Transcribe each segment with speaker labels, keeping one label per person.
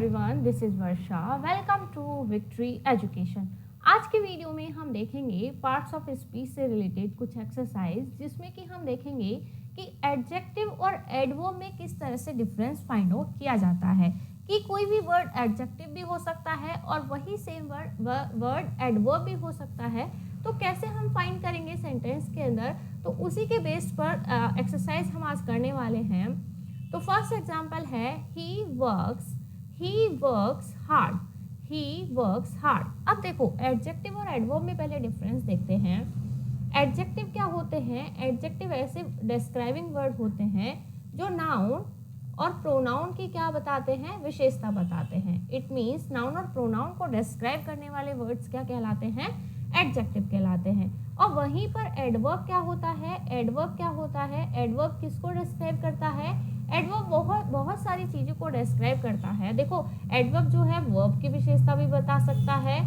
Speaker 1: Everyone, this is Varsha. Welcome to Victory Education. आज के video में हम देखेंगे पार्ट्स ऑफ स्पीच से रिलेटेड कुछ एक्सरसाइज, जिसमें कि हम देखेंगे कि एडजेक्टिव और एडवर्ब में किस तरह से डिफरेंस फाइंड आउट किया जाता है कि कोई भी वर्ड एडजेक्टिव भी हो सकता है और वही सेम वर्ड एडवर्ब भी हो सकता है। तो कैसे हम फाइंड करेंगे सेंटेंस के अंदर, तो उसी के बेस पर एक्सरसाइज हम आज करने वाले हैं। तो फर्स्ट एग्जांपल है he works hard. He works hard. अब देखो एडजेक्टिव और एडवर्ब में पहले डिफरेंस देखते हैं। एडजेक्टिव क्या होते हैं? एडजेक्टिव ऐसे डिस्क्राइबिंग वर्ड होते हैं जो नाउन और प्रोनाउन की क्या बताते हैं? विशेषता बताते हैं। इट मीन्स नाउन और प्रोनाउन को डिस्क्राइब करने वाले वर्ड्स क्या कहलाते हैं? एडजेक्टिव कहलाते हैं। और वहीं पर एडवर्ब क्या होता है? एडवर्ब क्या होता है? एडवर्ब किसको डिस्क्राइब करता है? एडवर्ब बहुत सारी चीज़ों को डिस्क्राइब करता है। देखो एडवर्ब जो है वर्ब की विशेषता भी बता सकता है।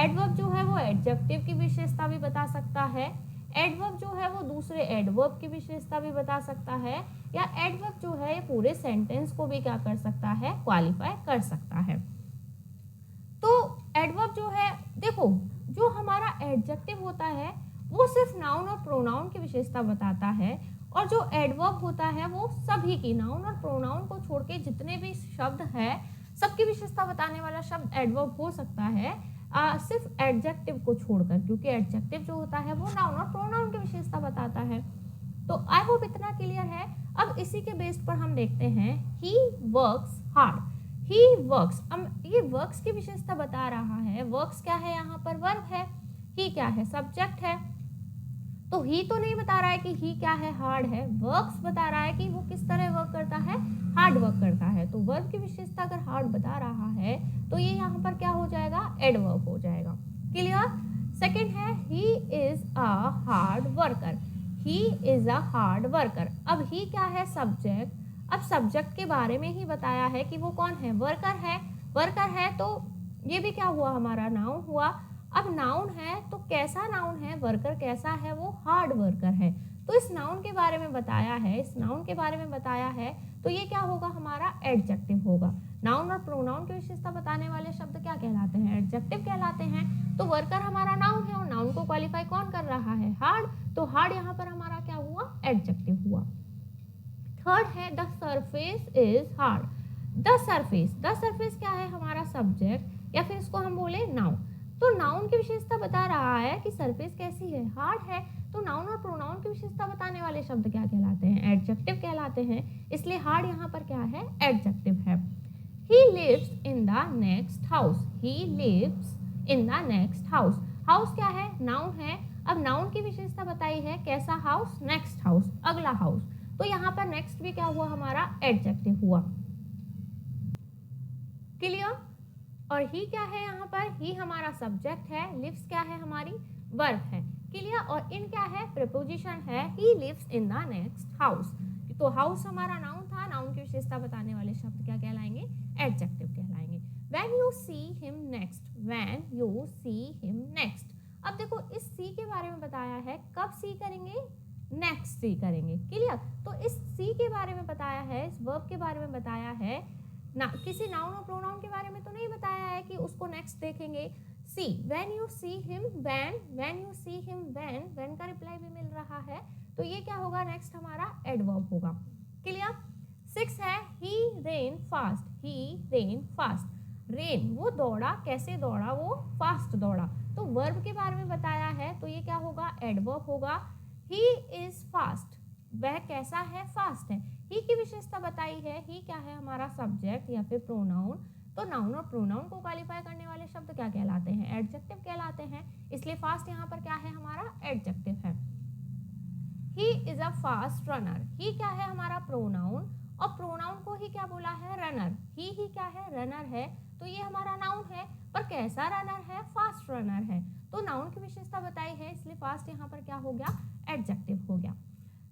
Speaker 1: एडवर्ब जो है वो एडजेक्टिव की विशेषता भी बता सकता है। एडवर्ब जो है वो दूसरे एडवर्ब की विशेषता भी बता सकता है। या एडवर्ब जो है पूरे सेंटेंस को भी क्या कर सकता है? क्वालिफाई कर सकता है। तो एडवर्ब जो है, देखो जो हमारा एडजेक्टिव होता है वो सिर्फ नाउन और प्रोनाउन की विशेषता बताता है, और जो एडवर्ब होता है वो सभी की, नाउन और प्रोनाउन को छोड़ के जितने भी शब्द है सबकी विशेषता बताने वाला शब्द एडवर्ब हो सकता है, सिर्फ एडजेक्टिव को छोड़कर, क्योंकि एडजेक्टिव जो होता है वो नाउन और प्रोनाउन की विशेषता बताता है। तो आई होप इतना क्लियर है। अब इसी के बेस पर हम देखते हैं he works hard. He works, अब ये वर्क्स की विशेषता बता रहा है। वर्क्स क्या है? यहाँ पर वर्ब है। ही क्या है? सब्जेक्ट है। तो ही तो नहीं बता रहा है कि ही क्या है? हार्ड है। वर्क्स बता रहा है कि वो किस तरह वर्क करता है? हार्ड वर्क करता है। तो वर्ब की विशेषता अगर हार्ड बता रहा है तो ये यहाँ पर क्या हो जाएगा? एडवर्ब हो जाएगा। क्लियर? सेकंड है he is a hard worker. He is a hard worker. अब ही क्या है? सब्जेक्ट। अब सब्जेक्ट के बारे में ही बताया है कि वो कौन है? वर्कर है। वर्कर है तो ये भी क्या हुआ? हमारा नाउन हुआ। अब नाउन है तो कैसा नाउन है? वर्कर कैसा है? वो हार्ड वर्कर है। तो इस नाउन के बारे में बताया है, इस नाउन के बारे में बताया है, तो ये क्या होगा? हमारा एडजेक्टिव होगा। नाउन और प्रोनाउन की विशेषता बताने वाले शब्द क्या कहलाते हैं? एडजेक्टिव कहलाते हैं। तो वर्कर हमारा नाउन है और नाउन को क्वालिफाई कौन कर रहा है? हार्ड। तो हार्ड यहाँ पर हमारा क्या हुआ? एडजेक्टिव हुआ। थर्ड है the surface is hard. The surface क्या है? हमारा सब्जेक्ट, या फिर इसको हम बोले नाउन। तो नाउन की विशेषता बता रहा है कि सरफेस कैसी है? हार्ड है। तो नाउन और प्रोनाउन की विशेषता बताने वाले शब्द क्या कहलाते हैं? एडजेक्टिव कहलाते हैं। इसलिए हार्ड यहाँ पर क्या है? एडजेक्टिव है। He lives in the next house. He lives in the next house. House क्या है? नाउन है। अब नाउन की विशेषता बताई है कैसा हाउस? नेक्स्ट हाउस, अगला हाउस। तो यहाँ पर नेक्स्ट भी क्या हुआ? हमारा एडजेक्टिव हुआ। क्लियर? और ही क्या है? यहाँ पर ही हमारा सब्जेक्ट है। लिव्स क्या है? हमारी वर्ब है। क्लियर? और इन क्या है? प्रीपोजिशन है। He lives in the next house. तो हाउस हमारा नाउन था। नाउन की विशेषता बताने वाले शब्द क्या कहलाएंगे? एडजेक्टिव कहलाएंगे। When you see him next. When you see him next. अब देखो इस सी के बारे में बताया है। कब सी करेंगे? नेक्स्ट सी करेंगे। क्लियर? तो इस सी के बारे में बताया है, इस वर्ब के बारे में बताया है ना, किसी नाउन और प्रोनाउन के बारे में तो नहीं बताया है कि उसको नेक्स्ट देखेंगे। See, when you see him, when you see him, when का रिप्लाई भी मिल रहा है, तो ये क्या होगा? नेक्स्ट हमारा एडवर्ब होगा। क्लियर? 6 है ही रेन फास्ट। ही रेन फास्ट। रेन वो दौड़ा, कैसे दौड़ा? वो फास्ट दौड़ा। तो वर्ब के बारे में बताया है तो ये क्या होगा? एडवर्ब होगा। ही इज फास्ट, वह कैसा है? फास्ट है। ही की विशेषता बताई है। ही क्या है? हमारा सब्जेक्ट या फिर प्रोनाउन। तो नाउन और प्रोनाउन को क्वालिफाई करने वाले शब्द क्या कहलाते हैं? एडजेक्टिव कहलाते हैं। इसलिए फास्ट यहाँ पर क्या है? हमारा एडजेक्टिव है। He is a fast runner. He क्या है? हमारा प्रोनाउन, और प्रोनाउन को ही क्या बोला है? रनर। ही क्या है? रनर है। तो ये हमारा नाउन है, पर कैसा रनर है? फास्ट रनर है। तो नाउन की विशेषता बताई है, इसलिए फास्ट यहाँ पर क्या हो गया? एडजेक्टिव हो गया।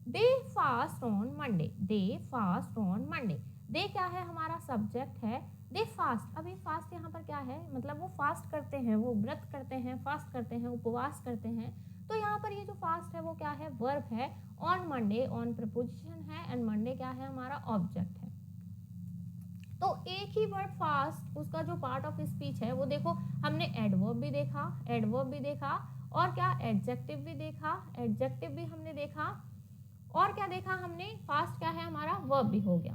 Speaker 1: They fast on Monday. They fast on Monday. They क्या है? हमारा सब्जेक्ट है। दे फास्ट, अभी फास्ट यहाँ पर क्या है? मतलब वो फास्ट करते हैं, वो व्रत करते हैं, फास्ट करते हैं, उपवास करते हैं। तो यहाँ पर ये जो फास्ट है वो क्या है? वर्ब है। ऑन मंडे, ऑन प्रपोजिशन है, एंड मंडे क्या है? हमारा ऑब्जेक्ट है। तो एक ही वर्ड फास्ट उसका जो पार्ट ऑफ स्पीच है वो देखो, हमने एडवर्ब भी देखा और क्या एडजेक्टिव भी देखा, एडजेक्टिव भी हमने देखा और क्या देखा हमने, फास्ट क्या है हमारा, वर्ब भी हो गया।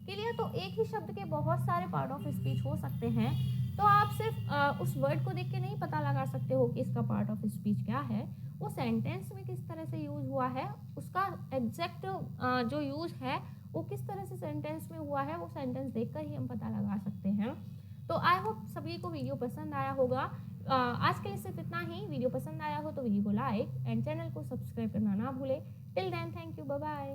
Speaker 1: क्लियर। तो एक ही शब्द के बहुत सारे पार्ट ऑफ स्पीच हो सकते हैं, तो आप सिर्फ उस वर्ड को देख के नहीं पता लगा सकते हो कि इसका पार्ट ऑफ स्पीच क्या है, वो सेंटेंस में किस तरह से यूज हुआ है, उसका एग्जैक्ट जो यूज है वो किस तरह से सेंटेंस में हुआ है, वो सेंटेंस देखकर ही हम पता लगा सकते हैं। तो आई होप सभी को वीडियो पसंद आया होगा। आज के लिए सिर्फ इतना ही। वीडियो पसंद आया हो तो वीडियो को लाइक एंड चैनल को सब्सक्राइब करना ना भूले। Till then thank you, bye bye.